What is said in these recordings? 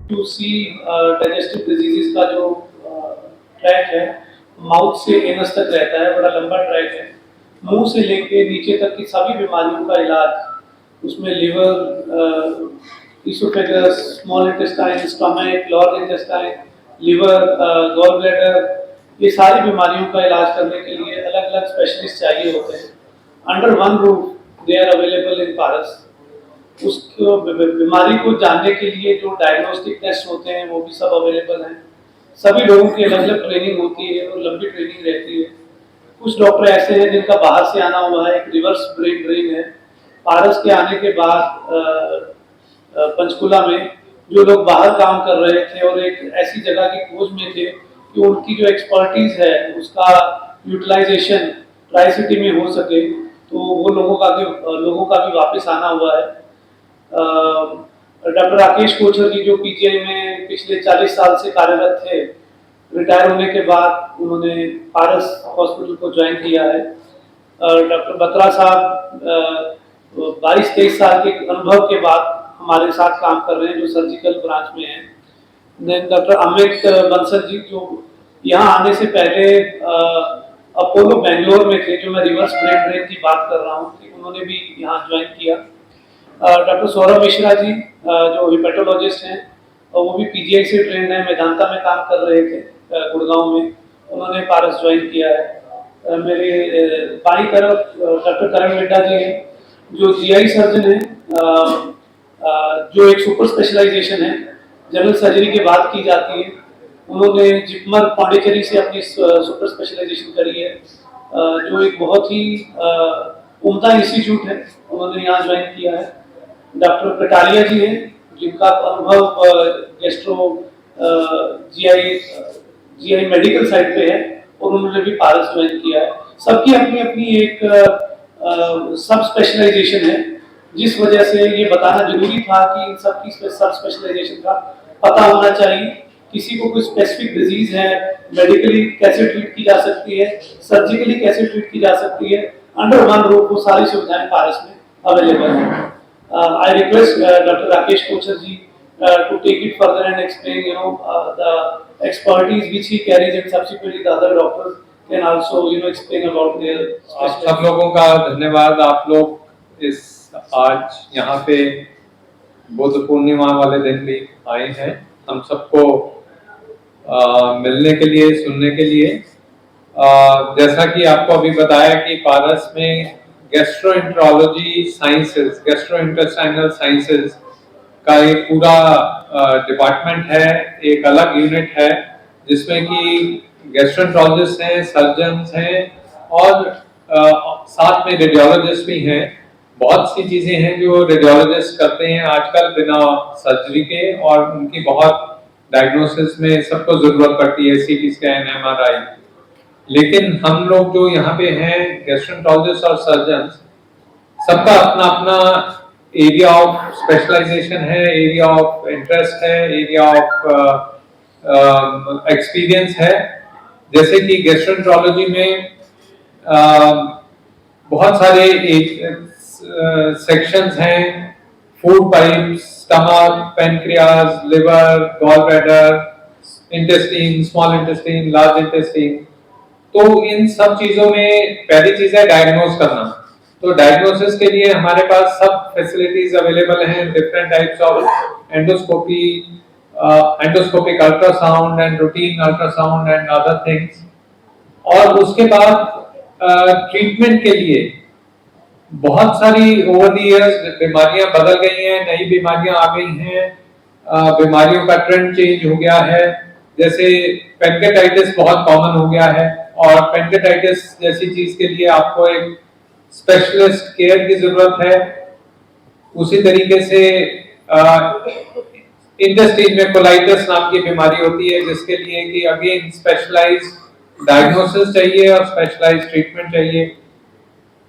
To C digestive diseases का जो track है, माउथ से एनस तक रहता है, बड़ा लंबा ट्रैक है। मुंह से लेके नीचे तक की सभी बीमारियों का इलाज उसमें liver, oesophagus, small intestine, stomach, large intestine, liver, gall bladder, ये सारी बीमारियों का इलाज करने के लिए अलग अलग स्पेशलिस्ट चाहिए होते हैं। Under one roof they are available in Paras. उसको बीमारी को जानने के लिए जो डायग्नोस्टिक टेस्ट होते हैं वो भी सब अवेलेबल हैं। सभी लोगों की अलग अलग ट्रेनिंग होती है और लंबी ट्रेनिंग रहती है। कुछ डॉक्टर ऐसे हैं जिनका बाहर से आना हुआ है, एक रिवर्स ब्रेन ड्रेन है। पारस के आने के बाद पंचकुला में जो लोग बाहर काम कर रहे थे और एक ऐसी जगह की खोज में थे कि उनकी जो एक्सपर्टीज है उसका यूटिलाइजेशन ट्राई सिटी में हो सके, तो वो लोगों का भी वापस आना हुआ है। डॉक्टर राकेश कोचर जी जो पीजीआई में पिछले 40 साल से कार्यरत थे, रिटायर होने के बाद उन्होंने पारस हॉस्पिटल को ज्वाइन किया है। डॉक्टर बत्रा साहब 22-23 साल के अनुभव के बाद हमारे साथ काम कर रहे हैं, जो सर्जिकल ब्रांच में हैं। देन डॉक्टर अमित बंसल जी जो यहाँ आने से पहले अपोलो बेंगलोर में थे, जो मैं रिवर्स ब्रेन ड्रेन की बात कर रहा हूँ, उन्होंने भी यहाँ ज्वाइन किया। डॉक्टर सौरभ मिश्रा जी जो हिपेटोलॉजिस्ट हैं और वो भी पीजीआई से ट्रेंड है, मेदांता में काम कर रहे थे गुड़गांव में, उन्होंने पारस ज्वाइन किया है। मेरे बाई तरफ डॉक्टर करण मिड्डा जी हैं जो जीआई सर्जन है, जो एक सुपर स्पेशलाइजेशन है, जनरल सर्जरी के बाद की जाती है। उन्होंने जिपमर पौंडीचेरी से अपनी सुपर स्पेशलाइजेशन करी है, जो एक बहुत ही उम्दा इंस्टीट्यूट है, उन्होंने यहाँ ज्वाइन किया है। डॉक्टर कटालिया जी हैं जिनका अनुभव gastro GI GI medical side पे है और उन्होंने भी पारस ज्वाइन किया है। सबकी अपनी अपनी एक सब स्पेशलाइजेशन है, जिस वजह से ये बताना जरूरी था कि इन सब की सब स्पेशलाइजेशन का पता होना चाहिए। किसी को कोई स्पेसिफिक डिजीज है, मेडिकली कैसे ट्रीट की जा सकती है, सर्जिकली कैसे ट्रीट की जा सकती है, अंडर वन रूफ वो सारी सुविधाएं पारस में अवेलेबल है। I request Dr. Rakesh Kochar ji to take it further and explain, the expertise which he carries, and subsequently the other doctors can also, explain about their. आप सब लोगों का धन्यवाद। आप लोग इस आज यहाँ पे बुद्ध पूर्णिमा वाले दिन भी आए हैं हम सबको मिलने के लिए, सुनने के लिए। जैसा कि आपको अभी बताया कि पारस में गैस्ट्रोएंटरोलॉजी साइंसेस, गैस्ट्रोइंटेस्टाइनल साइंसेस का एक पूरा डिपार्टमेंट है, एक अलग यूनिट है जिसमें कि गैस्ट्रोएंटरोलॉजिस्ट हैं, सर्जन्स हैं और साथ में रेडियोलॉजिस्ट भी हैं। बहुत सी चीजें हैं जो रेडियोलॉजिस्ट करते हैं आजकल बिना सर्जरी के, और उनकी बहुत डायग्नोसिस में सबको जरूरत पड़ती है, सीटी स्कैन, एमआरआई। लेकिन हम लोग जो यहाँ पे हैं गैस्ट्रोएंटरोलॉजिस्ट और सर्जन्स, सबका अपना अपना एरिया ऑफ स्पेशलाइजेशन है, एरिया ऑफ इंटरेस्ट है, एरिया ऑफ एक्सपीरियंस है। जैसे कि गैस्ट्रोएंटरोलॉजी में बहुत सारे सेक्शंस हैं, food pipe, stomach, pancreas, liver, gall bladder, intestine, small intestine, large intestine. तो इन सब चीजों में पहली चीज है डायग्नोस करना। तो डायग्नोसिस के लिए हमारे पास सब फैसिलिटीज अवेलेबल हैं, different types of endoscopy, endoscopic ultrasound and routine ultrasound and other things. और उसके बाद ट्रीटमेंट के लिए बहुत सारी ओवर द इयर्स बीमारियां बदल गई हैं, नई बीमारियां आ गई हैं, बीमारियों का ट्रेंड चेंज हो गया है। जैसे पेनकेटाइटिस बहुत कॉमन हो गया है, और पेनकेटाइटिस जैसी चीज के लिए आपको एक स्पेशलिस्ट केयर की जरूरत है। उसी तरीके से इंटेस्टाइन में कोलाइटिस नाम की बीमारी होती है, जिसके लिए कि अगेन स्पेशलाइज्ड डायग्नोसिस चाहिए और स्पेशलाइज्ड ट्रीटमेंट चाहिए।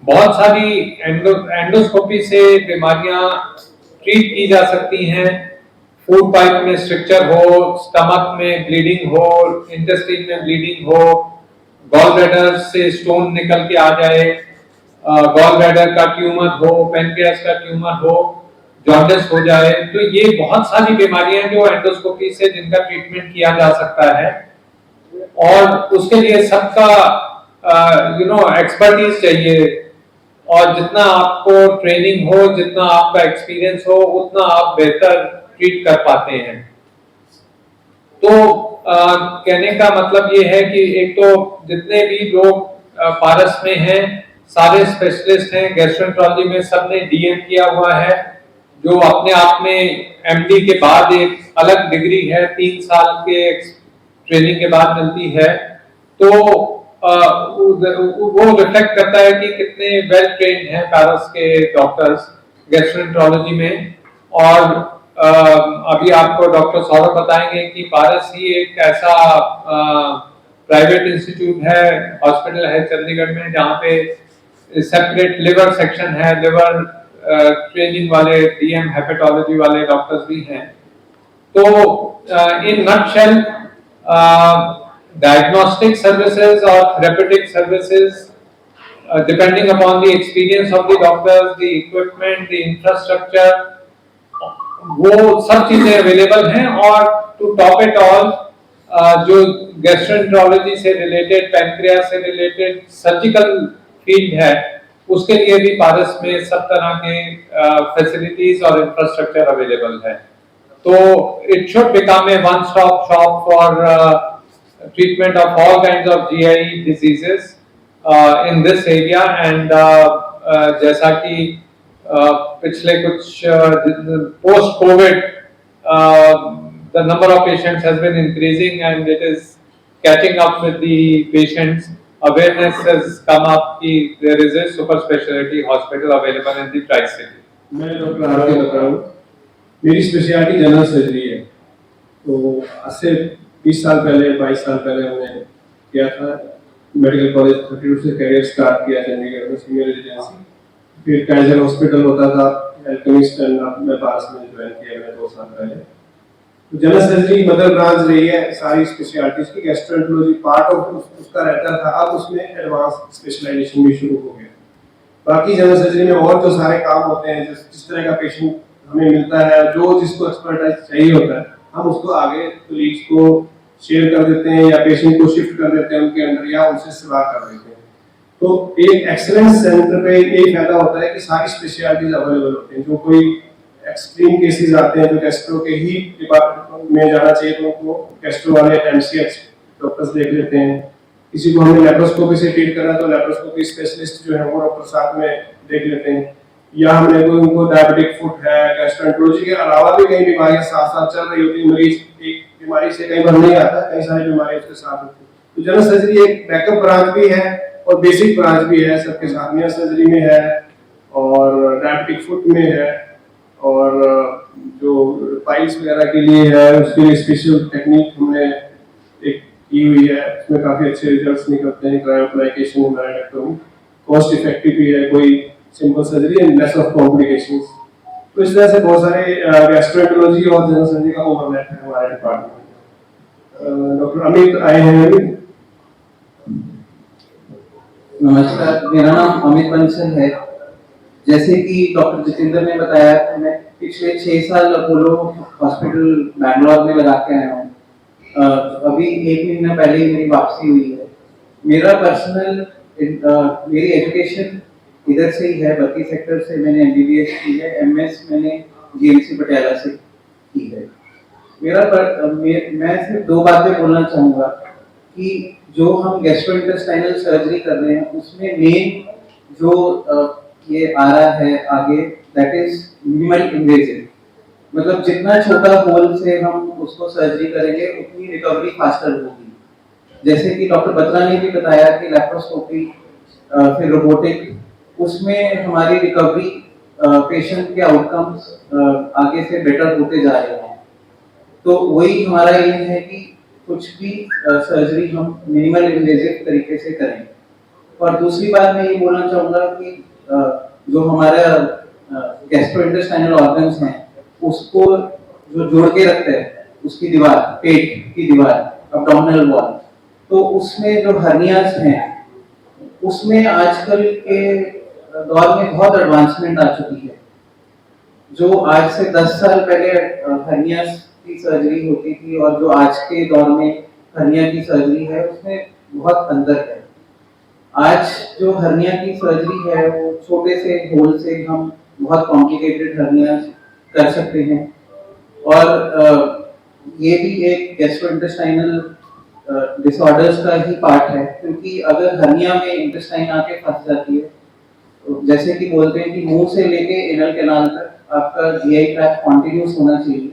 बहुत सारी एंडोस्कोपी से बीमारियां ट्रीट की जा सकती हैं। फूड पाइप में स्ट्रक्चर हो, स्टमक में ब्लीडिंग हो, इंटेस्टाइन में ब्लीडिंग हो, गॉल ब्लैडर से स्टोन निकल के आ जाए, गॉल ब्लैडर का ट्यूमर हो, पेनक्रियास का ट्यूमर हो, जॉन्डिस हो जाए, तो ये बहुत सारी बीमारियां हैं जो एंडोस्कोपी से जिनका ट्रीटमेंट किया जा सकता है। और उसके लिए सबका एक्सपर्टीज चाहिए, और जितना आपको ट्रेनिंग हो, जितना आपका एक्सपीरियंस हो, उतना आप बेहतर ट्रीट कर पाते हैं। तो कहने का मतलब ये है कि एक तो जितने भी लोग पारस में हैं सारे स्पेशलिस्ट हैं, गैस्ट्रोएंटरोलॉजी में सबने डीएम किया हुआ है, जो अपने आप में एमडी के बाद एक अलग डिग्री है, 3 साल के ट्रेनिंग के बाद मिलती है। तो वो रिफ्लेक्ट करता है कि कितने वेल ट्रेन्ड हैं पारस के डॉक्टर्स गैस्ट्रोएंटरोलॉजी में। और अभी आपको डॉक्टर सौरभ बताएंगे कि पारस ही एक ऐसा प्राइवेट इंस्टीट्यूट है, हॉस्पिटल है चंडीगढ़ में, जहाँ पे सेपरेट लिवर सेक्शन है, लिवर ट्रेनिंग वाले डीएम हेपेटोलॉजी वाले डॉक्टर्स भी हैं। तो in nutshell diagnostic services or therapeutic services, depending upon the experience of the doctors, the equipment, the infrastructure, वो सब चीजें अवेलेबल हैं। और टू टॉप इट ऑल, जो गैस्ट्रोएंटरोलॉजी से रिलेटेड, पैनक्रियास से रिलेटेड सर्जिकल फील्ड है, उसके लिए भी पारस में सब तरह के फैसिलिटीज और इंफ्रास्ट्रक्चर अवेलेबल है। तो it should become a one stop shop for treatment of all kinds of GI diseases in this area। and जैसा कि पिछले कुछ post COVID the number of patients has been increasing and it is catching up with the patients। awareness has come up कि there is a super specialty hospital available in the Tri-City। मैं doctor R K बता रहा हूँ, मेरी speciality general surgery है। तो आज से 20 साल पहले, 22 साल पहले हमने किया था मेडिकल कॉलेज 32 से करियर स्टार्ट किया चंडीगढ़ में, सीनियर रेजिडेंसी। फिर काइजर हॉस्पिटल होता था, एल्केमिस्ट, मैं पास में ज्वाइन किया मैंने 2 साल पहले। तो जनरल सर्जरी मदर ब्रांच रही है सारी स्पेशलिटीज की, गैस्ट्रोएंटरोलॉजी पार्ट ऑफ उसका रहता था, अब उसमें एडवांस स्पेशलाइजेशन भी शुरू हो गया। बाकी जनरल सर्जरी में और जो सारे काम होते हैं, जिस तरह का पेशेंट हमें मिलता है, जो जिसको एक्सपर्टाइज चाहिए होता है, हम उसको आगे कलीग्स को शेयर कर देते हैं या पेशेंट को शिफ्ट कर देते हैं उनके अंदर, या उनसे सलाह कर देते हैं। तो एक एक्सीलेंस सेंटर पे ये फायदा होता है कि सारी स्पेशलिटीज अवेलेबल होती हैं। जो कोई एक्सट्रीम केसेस आते हैं जो गैस्ट्रो के ही डिपार्टमेंट में जाना चाहिए, तो उनको गैस्ट्रो वाले एमसीएच डॉक्टर्स देख लेते हैं। किसी को हमें लेप्रोस्कोपी से ट्रीट करना है तो लेप्रोस्कोपी स्पेशलिस्ट जो है वो डॉक्टर साथ में देख लेते हैं। या हमने कोई उनको डायबिटिक फुट है, गैस्ट्रोएंटरोलॉजी के अलावा भी कई बीमारियां साथ साथ चल रही होती है, मरीज एक बीमारी से कई बार नहीं आता, कई सारी बीमारियां उसके साथ होती है। तो जनरल सर्जरी एक बैकअप ब्रांच भी है और बेसिक ब्रांच भी है सबके साथ। में सर्जरी में है और डायबिटिक फुट में है, और जो पाइल्स वगैरह के लिए है उसके लिए स्पेशल टेक्निक हमने एक की हुई है, उसमें काफी अच्छे रिजल्ट्स निकलते हैं। क्रायोप्लाइकेशन, हिमेरेक्टोमी कॉस्ट इफेक्टिव भी है, कोई simple surgery and less of complications. तो इस तरह से बहुत सारे गैस्ट्रोएंटरोलॉजी और जनरल सर्जरी का ओवरलैप है हमारे डिपार्टमेंट। डॉक्टर अमित आए हैं अभी। नमस्कार, मेरा नाम अमित बंसल है। जैसे कि डॉक्टर जितेंद्र ने बताया कि मैं पिछले 6 साल अपोलो हॉस्पिटल बैंगलोर में लगा के आया हूँ। अभी 1 महीना पहले ही मेरी वापसी हुई है। मेरा पर्सनल मेरी एजुकेशन इधर से ही है, बत्ती सेक्टर से मैंने एमबीबीएस की है, एमएस मैंने जीएमसी पटियाला से की है। मैं सिर्फ 2 बातें बोलना चाहूँगा कि जो हम गैस्ट्रोइंटेस्टाइनल सर्जरी कर रहे हैं उसमें मेन जो ये आ रहा है आगे, दैट इज मिनिमल इन्वेजिव। मतलब जितना छोटा होल से हम उसको सर्जरी करेंगे उतनी रिकवरी फास्टर होगी। जैसे कि डॉक्टर बत्रा ने भी बताया कि लैप्रोस्कोपी फिर रोबोटिक, उसमें हमारी रिकवरी पेशेंट के आउटकम्स आगे से बेटर होते जा रहे हैं। तो वही हमारा एम है कि कुछ भी सर्जरी हम मिनिमल इन्वेजिव तरीके से करें। और दूसरी बात मैं ये बोलना चाहूँगा कि जो हमारा गैस्ट्रोइंटेस्टाइनल ऑर्गन्स हैं उसको जो जोड़ के रखते हैं, उसकी दीवार, पेट की दीवार, अब्डोमिनल वॉल, तो उसमें जो हर्नियास हैं उसमें आजकल के दौर में बहुत एडवांसमेंट आ चुकी है। जो आज से 10 साल पहले हर्निया की सर्जरी होती थी और जो आज के दौर में हर्निया की सर्जरी है उसमें बहुत अंतर है। आज जो हर्निया की सर्जरी है वो छोटे से होल से हम बहुत कॉम्प्लिकेटेड हर्निया कर सकते हैं और ये भी एक गैस्ट्रोइंटेस्टाइनल डिसऑर्डर्स का ही पार्ट है, क्योंकि अगर हर्निया में इंटेस्टाइन आके फंस जाती है, तो जैसे कि बोलते हैं कि मुंह से लेके एनल कैनाल तक आपका जीआई ट्रैक्ट कॉन्टिन्यूस होना चाहिए।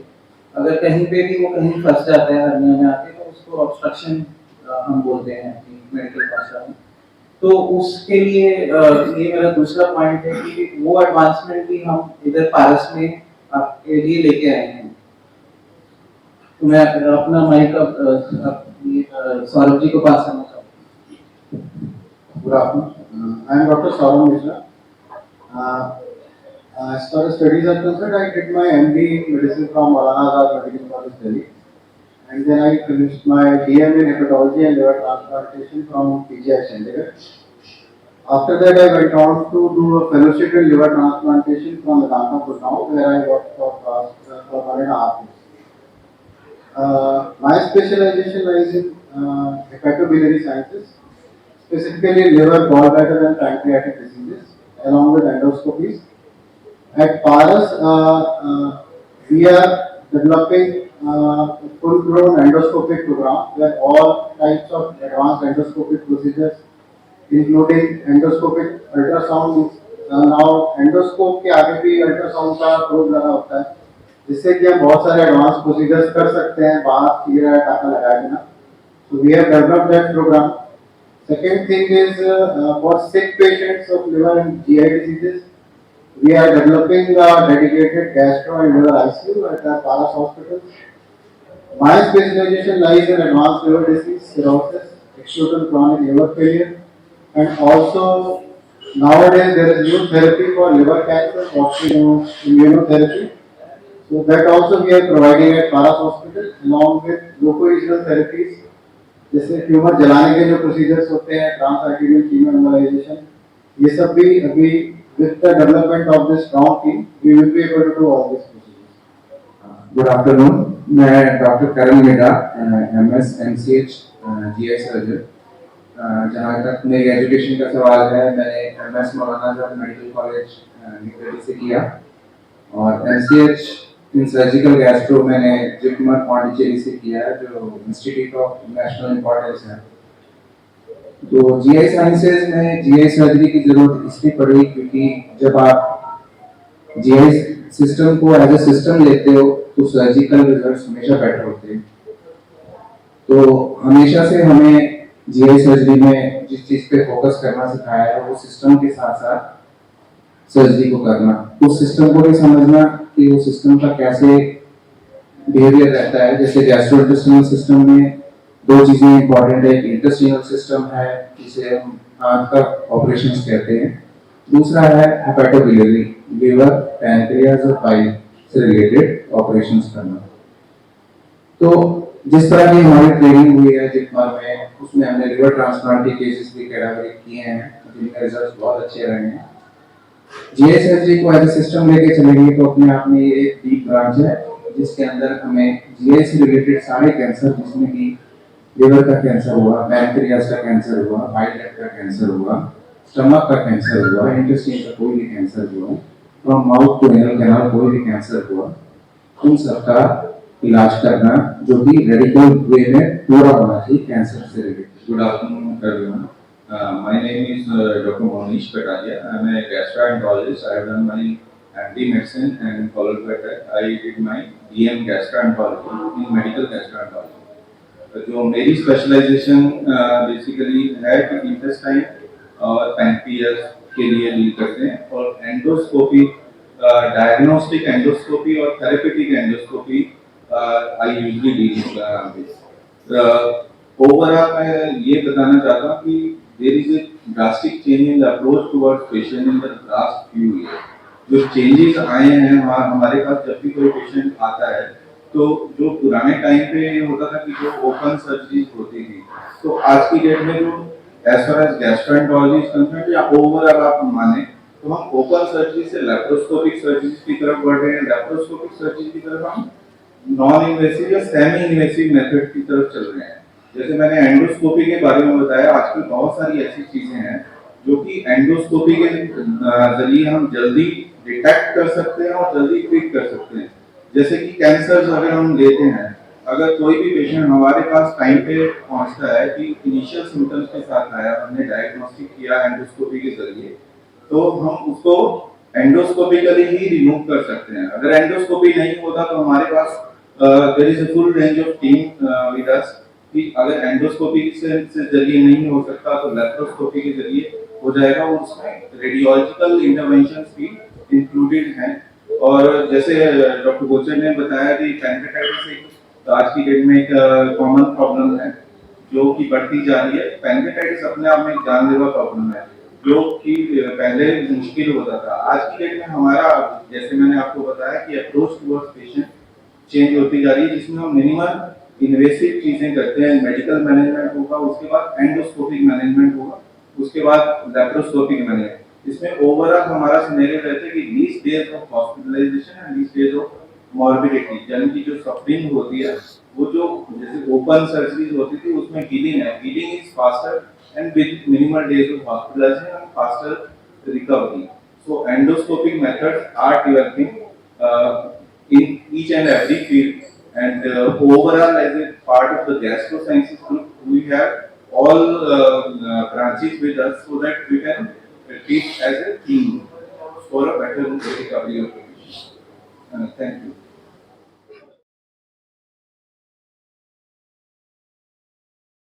अगर कहीं पे भी वो कहीं फंस जाता है हर्निया में आके तो उसको ऑब्स्ट्रक्शन हम बोलते हैं अपनी मेडिकल भाषा में। तो उसके लिए ये मेरा दूसरा पॉइंट है कि वो एडवांसमेंट भी हम इधर पारस में आपके लिए लेके आए हैं। तो मैं अपना माइक सौरभ जी को पास करना चाहूँगा। Good afternoon. I am Dr. Saurabh Mishra. As far as studies are concerned, I did my MD medicine from Maulana Azad Medical College, Delhi, and then I finished my DM in hepatology and liver transplantation from PGI Chandigarh. After that, I went on to do a fellowship in liver transplantation from Vedanta, Gurgaon, where I worked for 1.5 years. My specialization lies in hepatobiliary sciences, specifically liver, gallbladder and pancreatic diseases, along with endoscopies. At Paras, we are developing a full-blown endoscopic program where all types of advanced endoscopic procedures, including endoscopic ultrasound, now endoscope के आगे भी ultrasound का probe लगा होता है, जिससे कि हम बहुत सारे एडवांस प्रोसीजर्स कर सकते हैं बाहर चीरा टाका लगाए बिना. So we have developed that program. Second thing is for sick patients of liver and GI diseases, we are developing a dedicated gastro and liver ICU at the Paras Hospital. My specialization lies in advanced liver disease, cirrhosis, acute and chronic liver failure, and also nowadays there is new therapy for liver cancer, immunotherapy. So that also we are providing at Paras Hospital along with loco-regional therapies, जैसे tumour जलाने के जो procedures होते हैं, trans arterial chemo embolisation, ये सब भी अभी with the development of this strong team we will be able to do all this procedures. Good afternoon, मैं doctor Karan Meda, MS MCh GI surgeon. जहाँ तक मेरी एजुकेशन का सवाल है, मैंने MS Maulana Azad medical college Delhi से किया और एमसीएच इन सर्जिकल गैस्ट्रो मैंने जिपमर पौंडीचेरी से किया, जो इंस्टीट्यूट ऑफ नेशनल इंपॉर्टेंस है. तो जीआई साइंसेज में जीआई सर्जरी की जरूरत इसलिए पड़ी क्योंकि जब आप जीआई सिस्टम को एज ए सिस्टम लेते हो तो सर्जिकल रिजल्ट्स हमेशा बेटर होते हैं. तो हमेशा से हमें जीआई सर्जरी में जिस चीज पे फोकस करना सिखाया है वो सिस्टम के साथ साथ सर्जरी को करना, उस सिस्टम को भी समझना कि वो सिस्टम का कैसे बिहेवियर रहता है. जैसे गैस्ट्रोइंटेस्टाइनल सिस्टम में दो चीजें इंपॉर्टेंट है, इंटेस्टाइनल सिस्टम है जिसे हम हार्ट का ऑपरेशंस कहते हैं, दूसरा है हेपेटोबिलियरी, लिवर, पैनक्रियाज और पाइल से रिलेटेड ऑपरेशंस करना. तो जिस तरह की हमारी ट्रेनिंग हुई है जिपमर में, उसमें हमने लिवर ट्रांसप्लांट के केसेस भी कैटेगरी किए हैं जिनके रिजल्ट्स बहुत अच्छे रहे हैं. जीआई सर्जरी को एज ए सिस्टम लेके चलेंगे तो अपने आप में ये एक डीप ब्रांच है जिसके अंदर हमें जीआई से रिलेटेड सारे कैंसर, जिसमें कि लिवर का कैंसर हुआ, पैनक्रियाज का कैंसर हुआ, पाइल का कैंसर हुआ, स्टमक का कैंसर हुआ, इंटेस्टाइन का कोई भी कैंसर हुआ, from mouth to anal canal कोई भी कैंसर हुआ, उन सबका इलाज करना जो कि रेडिकल वे में पूरा होना चाहिए कैंसर से related. Good afternoon, everyone. My name is Dr. Monish Petalia. I am a gastroenterologist. I have done my MD medicine and followed by that I did my DM gastroenterology in medical gastroenterology. जो मेरी specialisation basically है कि intestine और pancreas के लिए deal करते हैं और एंडोस्कोपी, डायग्नोस्टिक एंडोस्कोपी और therapeutic endoscopy I usually deal with. Overall मैं ये बताना चाहता हूँ कि there is a drastic change in the approach towards patient in the last few year. जो चेंजेस आए हैं हमारे पास, जब भी कोई पेशेंट आता है तो जो पुराने टाइम पे होता था कि जो ओपन सर्जरीज होती थी, तो आज की डेट में जो as far as gastroenterology is concerned या ओवरऑल आप माने तो हम ओपन सर्जरी से लेप्रोस्कोपिक सर्जरी की तरफ बढ़ रहे हैं, लेप्रोस्कोपिक सर्जरी की तरफ हम नॉन इन्वेसिव या सेमी इन्वेसिव मेथड की तरफ चल रहे हैं। जैसे मैंने एंडोस्कोपी के बारे में बताया, आजकल बहुत सारी ऐसी चीजें हैं जो कि एंडोस्कोपी के जरिए हम जल्दी डिटेक्ट कर सकते हैं और जल्दी ट्रीट कर सकते हैं। जैसे कि कैंसर अगर हम लेते हैं, अगर कोई भी पेशेंट हमारे पास टाइम पे पहुंचता है कि इनिशियल सिम्टम्स के साथ आया, हमने डायग्नोस्टिक किया एंडोस्कोपी के जरिए, तो हम उसको एंडोस्कोपिकली ही रिमूव कर सकते हैं। अगर एंडोस्कोपी नहीं होता तो हमारे पास there is a full range of team with us कि अगर एंडोस्कोपी से जरिए नहीं हो सकता तो लेप्रोस्कोपी के जरिए हो जाएगा, और उसमें रेडियोलॉजिकल इंटरवेंशंस भी इंक्लूडेड हैं। और जैसे डॉक्टर गोचर ने बताया कि पैनक्रेटाइटिस एक आज की डेट में एक कॉमन प्रॉब्लम है जो कि बढ़ती जा रही है। पैनक्रेटाइटिस अपने आप में एक जानलेवा प्रॉब्लम है जो कि पहले मुश्किल होता था। आज की डेट में हमारा, जैसे मैंने आपको बताया कि अप्रोच टुवर्ड्स पेशेंट चेंज होती जा रही है, जिसमें हम मिनिमम इन्वेसिव चीजें करते हैं। मेडिकल मैनेजमेंट होगा, उसके बाद एंडोस्कोपिक मैनेजमेंट होगा, उसके बाद लेप्रोस्कोपिक मैनेजमेंट। इसमें ओवरऑल हमारा सिनेरियो रहता है कि least days of hospitalisation and least days of morbidity, यानी कि जो सफरिंग होती है वो जो जैसे ओपन सर्जरीज होती थी उसमें हीलिंग है, healing is faster and with minimal days of hospitalisation and faster recovery. So endoscopic methods are developing in each and every field, and overall as a part of the gastro sciences group we have all branches with us so that we can treat as a team.